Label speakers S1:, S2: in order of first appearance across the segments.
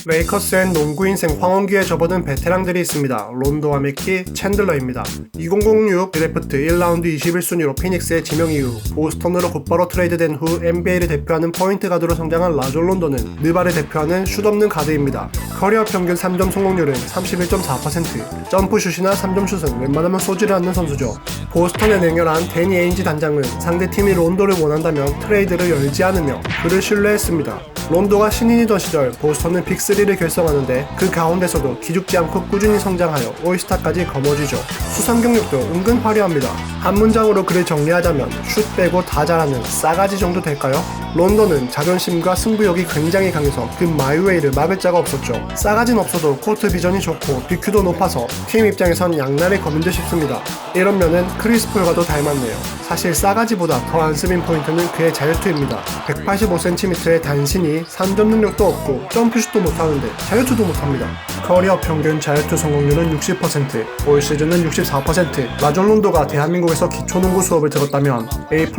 S1: 레이커스엔 농구 인생 황혼기에 접어든 베테랑들이 있습니다. 론도와 맥키, 챈들러입니다. 2006 드래프트 1라운드 21순위로 피닉스에 지명 이후 보스턴으로 곧바로 트레이드된 후 NBA를 대표하는 포인트 가드로 성장한 라존 론도는 느바를 대표하는 슛 없는 가드입니다. 커리어 평균 3점 성공률은 31.4%, 점프슛이나 3점 슛은 웬만하면 쏘지를 않는 선수죠. 보스턴의 냉혈한 데니 에인지 단장은 상대팀이 론도를 원한다면 트레이드를 열지 않으며 그를 신뢰했습니다. 론도가 신인이던 시절 보스턴은 빅3를 결성하는데 그 가운데서도 기죽지 않고 꾸준히 성장하여 올스타까지 거머쥐죠. 수상 경력도 은근 화려합니다. 한 문장으로 그를 정리하자면 슛 빼고 다 잘하는 싸가지 정도 될까요? 론도는 자존심과 승부욕이 굉장히 강해서 그 마이웨이를 막을 자가 없었죠. 싸가진 없어도 코트 비전이 좋고 BQ도 높아서 팀 입장에선 양날의 검인 듯 싶습니다. 이런 면은 크리스 폴과도 닮았네요. 사실 싸가지보다 더 안쓰민 포인트는 그의 자유투입니다. 185cm의 단신이 3점 능력도 없고 점프슛도 못하는데 자유투도 못합니다. 커리어 평균 자유투 성공률은 60%, 올 시즌은 64%. 라존 론도가 대한민국에서 기초농구 수업을 들었다면 A+는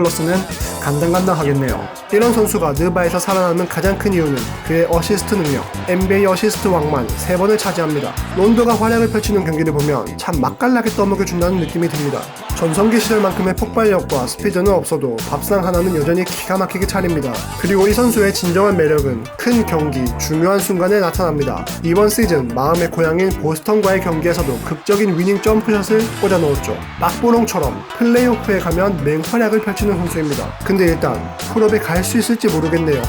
S1: 간당간당하겠네요. 이런 선수가 느바에서 살아남는 가장 큰 이유는 그의 어시스트 능력. NBA 어시스트 왕만 3번을 차지합니다. 론도가 활약을 펼치는 경기를 보면 참 맛깔나게 떠먹여준다는 느낌이 듭니다. 전성기 시절만큼의 폭발력과 스피드는 없어도 밥상 하나는 여전히 기가 막히게 차립니다. 그리고 이 선수의 진정한 매력은 큰 경기, 중요한 순간에 나타납니다. 이번 시즌 마음의 고향인 보스턴과의 경기에서도 극적인 위닝 점프샷을 꽂아 넣었죠. 막보롱처럼 플레이오프에 가면 맹활약을 펼치는 선수입니다. 근데 일단 풀업에 갈 수 있을지 모르겠네요.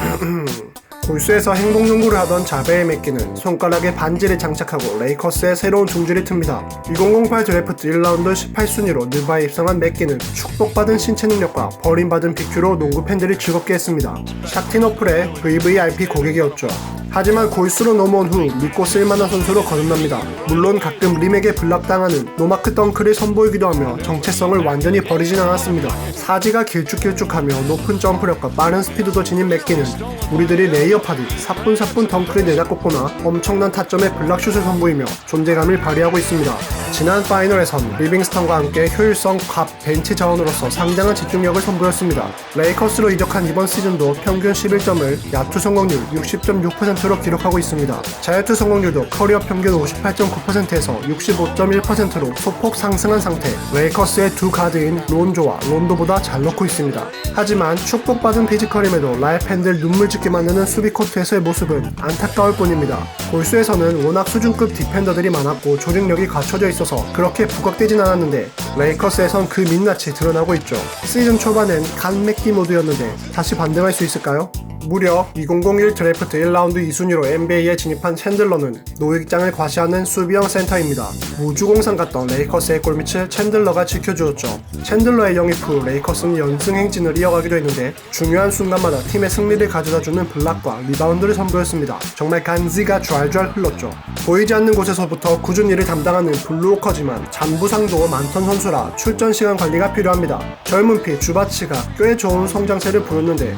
S1: 골수에서 행동농구를 하던 자베의 맥기는 손가락에 반지를 장착하고 레이커스의 새로운 둥지를 틉니다. 2008 드래프트 1라운드 18순위로 느바에 입성한 맥기는 축복받은 신체 능력과 버림받은 BQ로 농구 팬들을 즐겁게 했습니다. 샥티너플의 VVIP 고객이었죠. 하지만 골수로 넘어온 후 믿고 쓸만한 선수로 거듭납니다. 물론 가끔 림에게 블락당하는 노마크 덩크를 선보이기도 하며 정체성을 완전히 버리진 않았습니다. 사지가 길쭉길쭉하며 높은 점프력과 빠른 스피드도 지닌 맥기는 우리들이 레이업하듯 사뿐사뿐 덩크를 내다꽂거나 엄청난 타점의 블락슛을 선보이며 존재감을 발휘하고 있습니다. 지난 파이널에선 리빙스턴과 함께 효율성 값 벤치 자원으로서 상당한 집중력을 선보였습니다. 레이커스로 이적한 이번 시즌도 평균 11점을 야투 성공률 60.6%로 기록하고 있습니다. 자유투 성공률도 커리어 평균 58.9%에서 65.1%로 소폭 상승한 상태. 레이커스의 두 가드인 론조와 론도보다 잘 넣고 있습니다. 하지만 축복받은 피지컬임에도 라이브 팬들 눈물 짓게 만드는 수비 코트에서의 모습은 안타까울 뿐입니다. 골수에서는 워낙 수준급 디펜더들이 많았고 조직력이 갖춰져 있어서 그렇게 부각되진 않았는데 레이커스에선 그 민낯이 드러나고 있죠. 시즌 초반엔 간 맥기 모드였는데 다시 반등할 수 있을까요? 무려 2001 드래프트 1라운드 2순위로 NBA에 진입한 챈들러는 노익장을 과시하는 수비형 센터입니다. 우주공상 같던 레이커스의 골밑을 챈들러가 지켜주었죠. 챈들러의 영입 후 레이커스는 연승 행진을 이어가기도 했는데 중요한 순간마다 팀의 승리를 가져다주는 블락과 리바운드를 선보였습니다. 정말 간지가 좔좔 흘렀죠. 보이지 않는 곳에서부터 꾸준히 일을 담당하는 블루워커지만 잔부상도 많던 선수라 출전 시간 관리가 필요합니다. 젊은 피 주바치가 꽤 좋은 성장세를 보였는데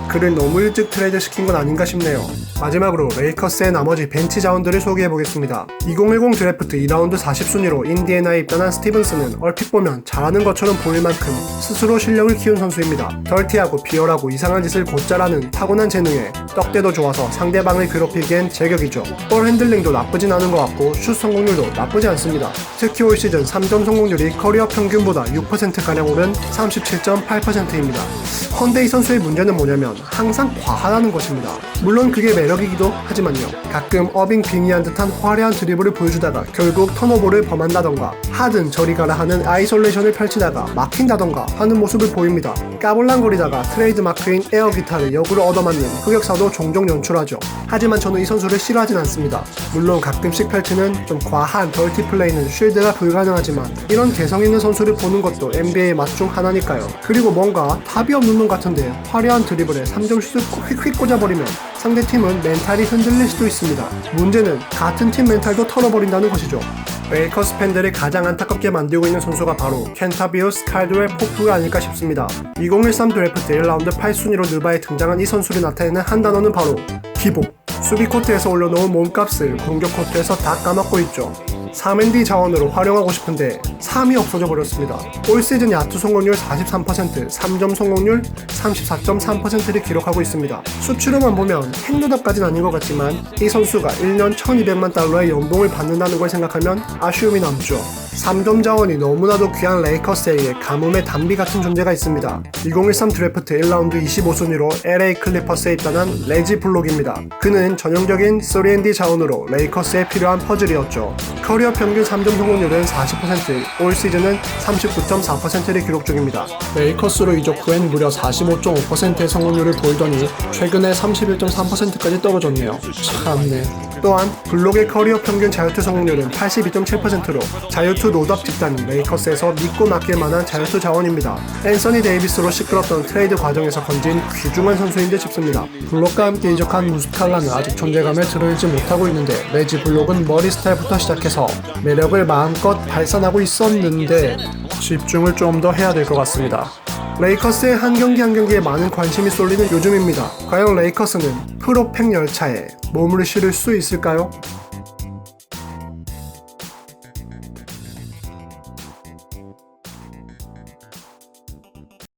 S1: 그를 너무 일찍 트레이드 시킨 건 아닌가 싶네요. 마지막으로 레이커스의 나머지 벤치 자원들을 소개해보겠습니다. 2010 드래프트 2라운드 40순위로 인디애나에 입단한 스티븐스는 얼핏 보면 잘하는 것처럼 보일 만큼 스스로 실력을 키운 선수입니다. 덜티하고 비열하고 이상한 짓을 곧잘 하는 타고난 재능에 떡대도 좋아서 상대방을 괴롭히기엔 제격이죠. 볼 핸들링도 나쁘진 않은 것 같고 슛 성공률도 나쁘지 않습니다. 특히 올 시즌 3점 성공률이 커리어 평균보다 6%가량 오른 37.8%입니다. 헌데 이 선수의 문제는 뭐냐면 항상 과하다는 것입니다. 물론 그게 매력이기도 하지만요. 가끔 어빙 빙의한 듯한 화려한 드리블을 보여주다가 결국 턴오버를 범한다던가 하든 저리 가라 하는 아이솔레이션을 펼치다가 막힌다던가 하는 모습을 보입니다. 까불랑거리다가 트레이드 마크인 에어 기타를 역으로 얻어맞는 흑역사도 종종 연출하죠. 하지만 저는 이 선수를 싫어하진 않습니다. 물론 가끔씩 펼치는 좀 과한 덜티 플레이는 쉴드가 불가능하지만 이런 개성 있는 선수를 보는 것도 NBA의 맛 중 하나니까요. 그리고 뭔가 답이 없는 놈 같은데 화려한 드리블에 3점 슛을 휙휙 꽂아버리면 상대팀은 멘탈이 흔들릴 수도 있습니다. 문제는 같은 팀 멘탈도 털어버린다는 것이죠. 레이커스 팬들이 가장 안타깝게 만들고 있는 선수가 바로 켄타비우스 칼드웰 포프가 아닐까 싶습니다. 2013 드래프트 1라운드 8순위로 느바에 등장한 이 선수를 나타내는 한 단어는 바로 기복. 수비 코트에서 올려놓은 몸값을 공격 코트에서 다 까먹고 있죠. 3&D 자원으로 활용하고 싶은데 3이 없어져 버렸습니다. 올 시즌 야투 성공률 43%, 3점 성공률 34.3%를 기록하고 있습니다. 수치로만 보면 핵노답까진 아닌 것 같지만 이 선수가 1년 1200만 달러의 연봉을 받는다는 걸 생각하면 아쉬움이 남죠. 3점 자원이 너무나도 귀한 레이커스에게 가뭄의 단비 같은 존재가 있습니다. 2013 드래프트 1라운드 25순위로 LA 클리퍼스에 입단한 레지 블록입니다. 그는 전형적인 3&D 자원으로 레이커스에 필요한 퍼즐이었죠. 커리어 평균 3점 성공률은 40%, 올 시즌은 39.4%를 기록 중입니다. 레이커스로 이적 후엔 무려 45.5%의 성공률을 보이더니 최근에 31.3%까지 떨어졌네요. 참네. 또한 블록의 커리어 평균 자유투 성공률은 82.7%로 자유투 노답 집단인 레이커스에서 믿고 맡길 만한 자유투 자원입니다. 앤서니 데이비스로 시끄럽던 트레이드 과정에서 건진 귀중한 선수인 듯 싶습니다. 블록과 함께 이적한 무스칼라는 아직 존재감을 드러내지 못하고 있는데 레지 블록은 머리 스타일부터 시작해서 매력을 마음껏 발산하고 있었는데 집중을 좀 더 해야 될 것 같습니다. 레이커스의 한 경기 한 경기에 많은 관심이 쏠리는 요즘입니다. 과연 레이커스는 프로팩 열차에 몸을 실을 수 있을까요?